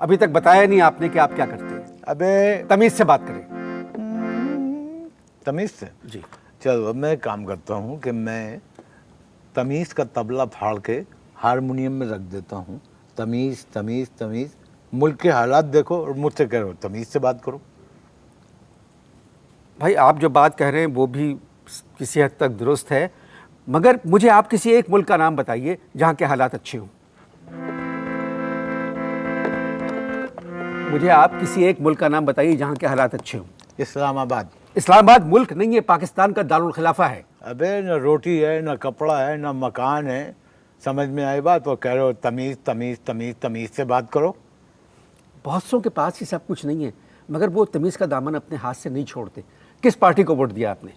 अभी तक बताया नहीं आपने कि आप क्या करते हैं। अबे तमीज से बात करें। तमीज से जी। चलो, अब मैं काम करता हूँ कि मैं तमीज का तबला फाड़ के हारमोनियम में रख देता हूँ। तमीज तमीज तमीज, मुल्क के हालात देखो और मुझसे कह रहे हो तमीज से बात करो। भाई आप जो बात कह रहे हैं वो भी किसी हद तक दुरुस्त है, मगर मुझे आप किसी एक मुल्क का नाम बताइए जहाँ के हालात अच्छे हों। मुझे आप किसी एक मुल्क का नाम बताइए जहाँ के हालात अच्छे हों। इस्लामाबाद। इस्लामाबाद मुल्क नहीं है, पाकिस्तान का दारुल खिलाफा है। अबे न रोटी है, न कपड़ा है, न मकान है, समझ में आई बात? वो कह रहे हो तमीज तमीज तमीज, तमीज से बात करो। बहुत सौ के पास ही सब कुछ नहीं है, मगर वो तमीज का दामन अपने हाथ से नहीं छोड़ते। किस पार्टी को वोट दिया आपने?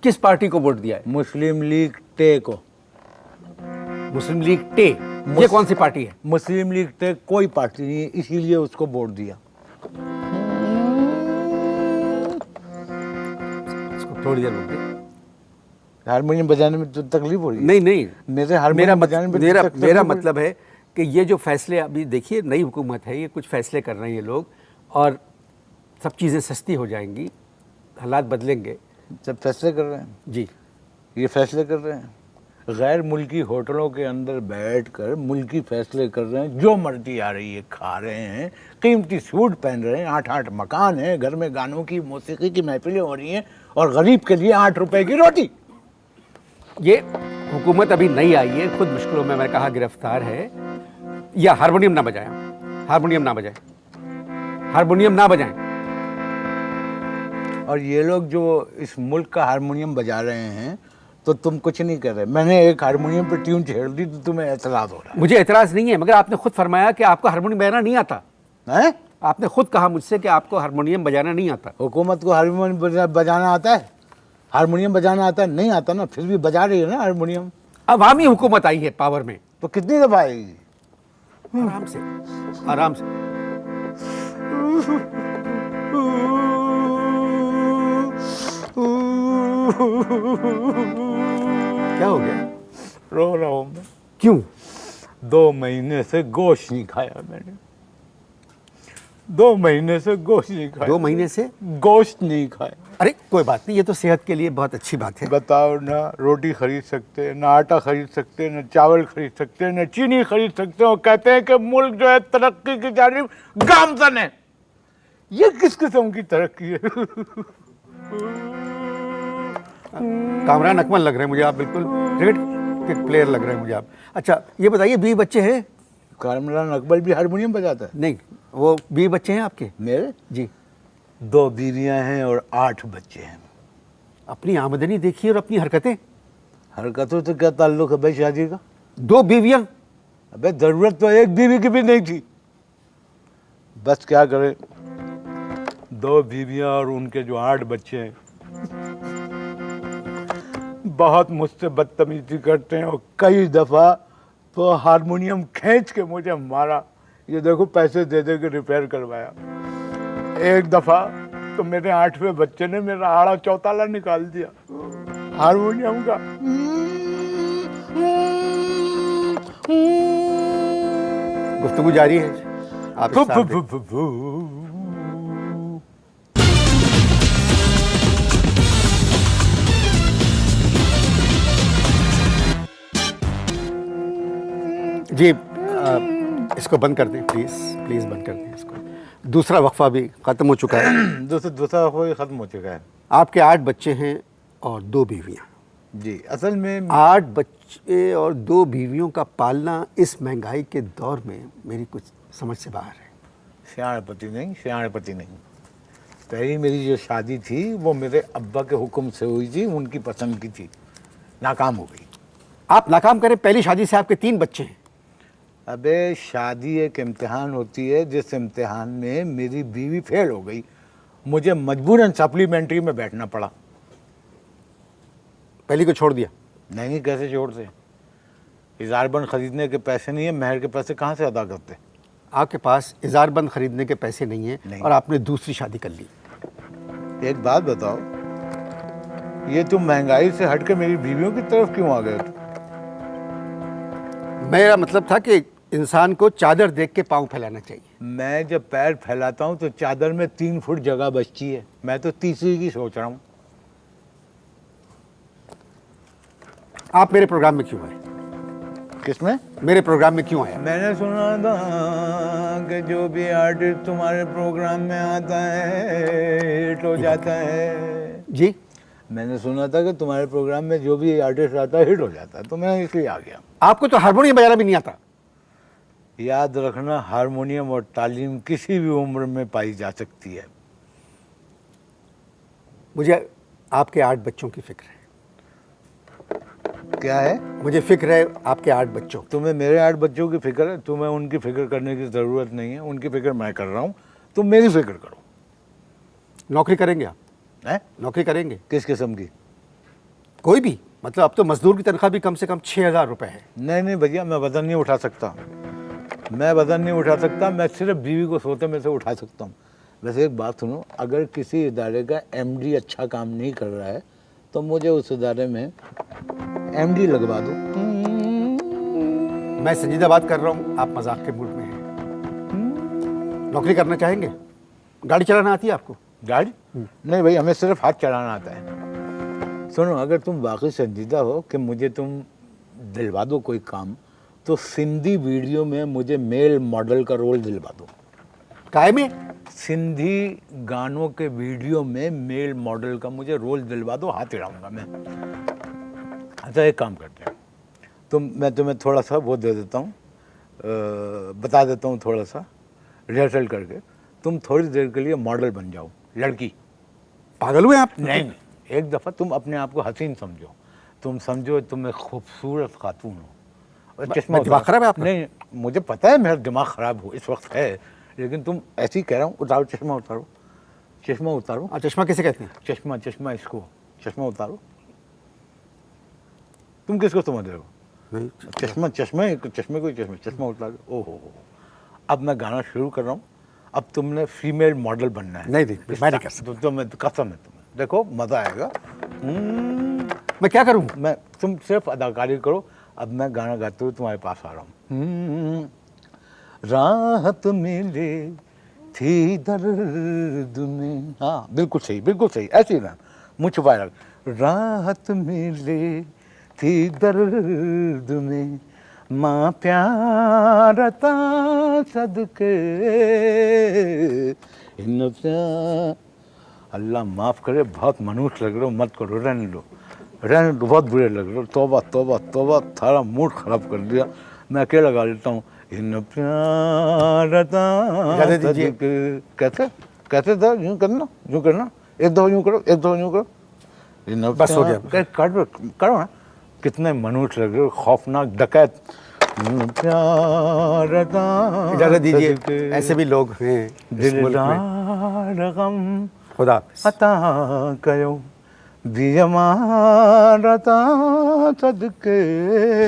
किस पार्टी को वोट दिया है? मुस्लिम लीग टे को। मुस्लिम लीग टे, ये कौन सी पार्टी है? मुस्लिम लीग टे कोई पार्टी नहीं है, इसीलिए उसको वोट दिया। इसको थोड़ी देर रुक। हारमोनियम बजाने में तो तकलीफ हो रही है? नहीं नहीं, मेरे हारमोनियम बजाने में मेरा मतलब है कि ये जो फैसले अभी देखिए, नई हुकूमत है, ये कुछ फैसले कर रहे हैं ये लोग, और सब चीज़ें सस्ती हो जाएंगी, हालात बदलेंगे। सब फैसले कर रहे हैं जी। ये फैसले कर रहे हैं, गैर मुल्की होटलों के अंदर बैठकर मुल्की फैसले कर रहे हैं। जो मर्जी आ रही है खा रहे हैं, कीमती सूट पहन रहे हैं, 8-8 मकान है, घर में गानों की मौसीकी की महफिलें हो रही हैं, और गरीब के लिए 8 रुपए की रोटी। ये हुकूमत अभी नई आई है, खुद मुश्किलों में, मैंने कहा, गिरफ्तार है। या हारमोनियम ना बजाएं, हारमोनियम ना बजाएं, हारमोनियम ना बजाएं। और ये लोग जो इस मुल्क का हारमोनियम बजा रहे हैं तो तुम कुछ नहीं कर रहे। मैंने एक हारमोनियम पे ट्यून छेड़ दी तो तुम्हें एतराज हो रहा है। मुझे एतराज नहीं है, मगर आपने खुद फरमाया कि आपको हारमोनियम बजाना नहीं आता है? आपने खुद कहा मुझसे कि आपको हारमोनियम बजाना नहीं आता। हुकूमत को हारमोनियम बजाना आता है? हारमोनियम बजाना आता है? नहीं आता ना, फिर भी बजा रही है ना हारमोनियम। अवामी हुकूमत आई है पावर में, तो कितनी दफा आएगी? आराम से, आराम से। क्या हो गया? रो रहा हूं मैं। क्यों? 2 महीने से गोश्त नहीं खाया मैंने। 2 महीने से गोश्त नहीं खाया। 2 महीने से गोश्त नहीं खाया। अरे कोई बात नहीं, ये तो सेहत के लिए बहुत अच्छी बात है। बताओ ना, रोटी खरीद सकते हैं, ना आटा खरीद सकते हैं, ना चावल खरीद सकते हैं, ना चीनी खरीद सकते हैं, और कहते हैं कि मुल्क जो है तरक्की की जानिब गामजन है। ये किस किस्म की तरक्की है? कामरान अकमल लग रहे हैं मुझे आप, बिल्कुल क्रिकेट प्लेयर लग रहे हैं मुझे आप। अच्छा ये बताइए, 20 बच्चे हैं? कामरान अकमल भी हारमोनियम बजाता है? नहीं, वो 20 बच्चे हैं आपके? मेरे जी। 2 बीवियां हैं और 8 बच्चे हैं। अपनी आमदनी देखिए और अपनी हरकतें। हरकतों से क्या ताल्लुक है भाई शादी का? 2 बीवियां? अबे जरूरत तो एक बीवी की भी नहीं थी। बस क्या करे, 2 बीवियां और उनके जो 8 बच्चे हैं बहुत मुझसे बदतमीजी करते हैं, और कई दफा तो हारमोनियम खींच के मुझे मारा। ये देखो पैसे दे दे के रिपेयर करवाया। एक दफा तो मेरे 8वें बच्चे ने मेरा आड़ा चौताला निकाल दिया हारमोनियम का। गुफ्तगू जारी है आप इस साथ जी। इसको बंद कर दें प्लीज, प्लीज बंद कर दें इसको। दूसरा वक्फा भी खत्म हो चुका है। दूसरा वक्फा भी खत्म हो चुका है। आपके 8 बच्चे हैं और 2 बीवियां। जी, असल में 8 बच्चे और 2 बीवियों का पालना इस महंगाई के दौर में मेरी कुछ समझ से बाहर है। सियाणपति नहीं। पहली मेरी जो शादी थी वो मेरे अब्बा के हुक्म से हुई थी, उनकी पसंद की थी, नाकाम हो गई। आप नाकाम करें, पहली शादी से आपके 3 बच्चे हैं। अबे शादी एक इम्तिहान होती है, जिस इम्तिहान में मेरी बीवी फेल हो गई, मुझे मजबूरन सप्लीमेंट्री में बैठना पड़ा। पहली को छोड़ दिया? नहीं, कैसे छोड़ दे? इजारबंद खरीदने के पैसे नहीं है, महर के पैसे कहाँ से अदा करते? आपके पास इजारबंद खरीदने के पैसे नहीं है नहीं। और आपने दूसरी शादी कर ली। एक बात बताओ, ये तुम महंगाई से हट के मेरी बीवियों की तरफ क्यों आ गए? मेरा मतलब था कि इंसान को चादर देख के पाँव फैलाना चाहिए। मैं जब पैर फैलाता हूँ तो चादर में 3 फुट जगह बचती है, मैं तो तीसरी की सोच रहा हूँ। आप मेरे प्रोग्राम में क्यों आए? किसमें? मेरे प्रोग्राम में क्यों आया? मैंने सुना था कि जो भी आर्टिस्ट तुम्हारे प्रोग्राम में आता है हिट हो जाता है। जी, मैंने सुना था कि तुम्हारे प्रोग्राम में जो भी आर्टिस्ट आता है हिट हो जाता है, तो मैं इसलिए आ गया। आपको तो हारमोनियम बजाना भी नहीं आता। याद रखना, हारमोनियम और तालीम किसी भी उम्र में पाई जा सकती है। मुझे आपके 8 बच्चों की फिक्र है। क्या है? मुझे फिक्र है आपके 8 बच्चों। तुम्हें मेरे 8 बच्चों की फिक्र है? तुम्हें उनकी फिक्र करने की ज़रूरत नहीं है, उनकी फिक्र मैं कर रहा हूँ, तुम मेरी फिक्र करो। नौकरी करेंगे आप? हैं? नौकरी करेंगे? किस किस्म की? कोई भी, मतलब अब तो मजदूर की तनख्वाह भी कम से कम 6,000 रुपए है। नहीं भैया, मैं वजन नहीं उठा सकता, मैं वजन नहीं उठा सकता। मैं सिर्फ बीवी को सोते में से उठा सकता हूँ। वैसे एक बात सुनो, अगर किसी इदारे का एमडी अच्छा काम नहीं कर रहा है तो मुझे उस इदारे में एमडी लगवा दो। मैं संजीदा बात कर रहा हूँ, आप मजाक के मूड में हैं। नौकरी करना चाहेंगे? गाड़ी चलाना आती है आपको? गाड़ी? नहीं भाई, हमें सिर्फ हाथ चलाना आता है। सुनो, अगर तुम वाकई संजीदा हो कि मुझे तुम दिलवा दो कोई काम, तो सिंधी वीडियो में मुझे मेल मॉडल का रोल दिलवा दो। काय में? सिंधी गानों के वीडियो में मेल मॉडल का मुझे रोल दिलवा दो, हाथ हिलाऊंगा मैं। अच्छा, एक काम करते हैं, मैं तुम्हें थोड़ा सा वो दे देता हूँ, बता देता हूँ थोड़ा सा रिहर्सल करके। तुम थोड़ी देर के लिए मॉडल बन जाओ, लड़की। पागल हुए आप? नहीं, एक दफ़ा तुम अपने आप को हसीन समझो, तुम समझो तुम एक खूबसूरत खातून हो। चश्मा दिमाग खराब है आपका? नहीं, मुझे पता है मेरा दिमाग खराब हो इस वक्त है, लेकिन तुम ऐसे ही कह रहा हूँ। उतारो चश्मा, उतारो चश्मा, उतारो। चश्मा किसे कहते हैं? चश्मा, चश्मा, इसको चश्मा उतारो। तुम किसको समझ रहे हो? नहीं, चश्मा, चश्मे को ही चश्मा उतारो। ओहो, अब मैं गाना शुरू कर रहा हूँ। अब तुमने फीमेल मॉडल बनना है। नहीं, मैं नहीं कर सकता। तो मैं कसम है तुम्हें, देखो मजा आएगा। मैं क्या करूँ? तुम सिर्फ अदाकारी करो। अब मैं गाना गाते हुए तुम्हारे पास आ रहा हूँ। राहत मिले थी दर्द में। हाँ, बिल्कुल सही, बिल्कुल सही, ऐसे ही ना, मुँह छुपाए रख। राहत मिले थी दर्द में, माँ प्यारता सदके इन प्यार। अल्लाह माफ़ करे, बहुत मनुष्य लग रहे हो, मत करो, रहने दो, बहुत बुरे लग रहे हो। तौबा तौबा तौबा, थारा मूड खराब कर दिया। मैं अकेला गा लेता हूँ। इन प्यारता सदके। कैसे कैसे था? यूँ करना, यूँ करना, एक दो यूँ करो, एक दो यूँ करो। इन बस हो गया। करो ना। कितने मनुष्य लग रहे हो, खौफनाक डकैत। इजाजत दीजिए, ऐसे भी लोग हैं इस मुल्क में। दिलदार गम खुदा हाफिज़। अता कयो, दियमारता सदके।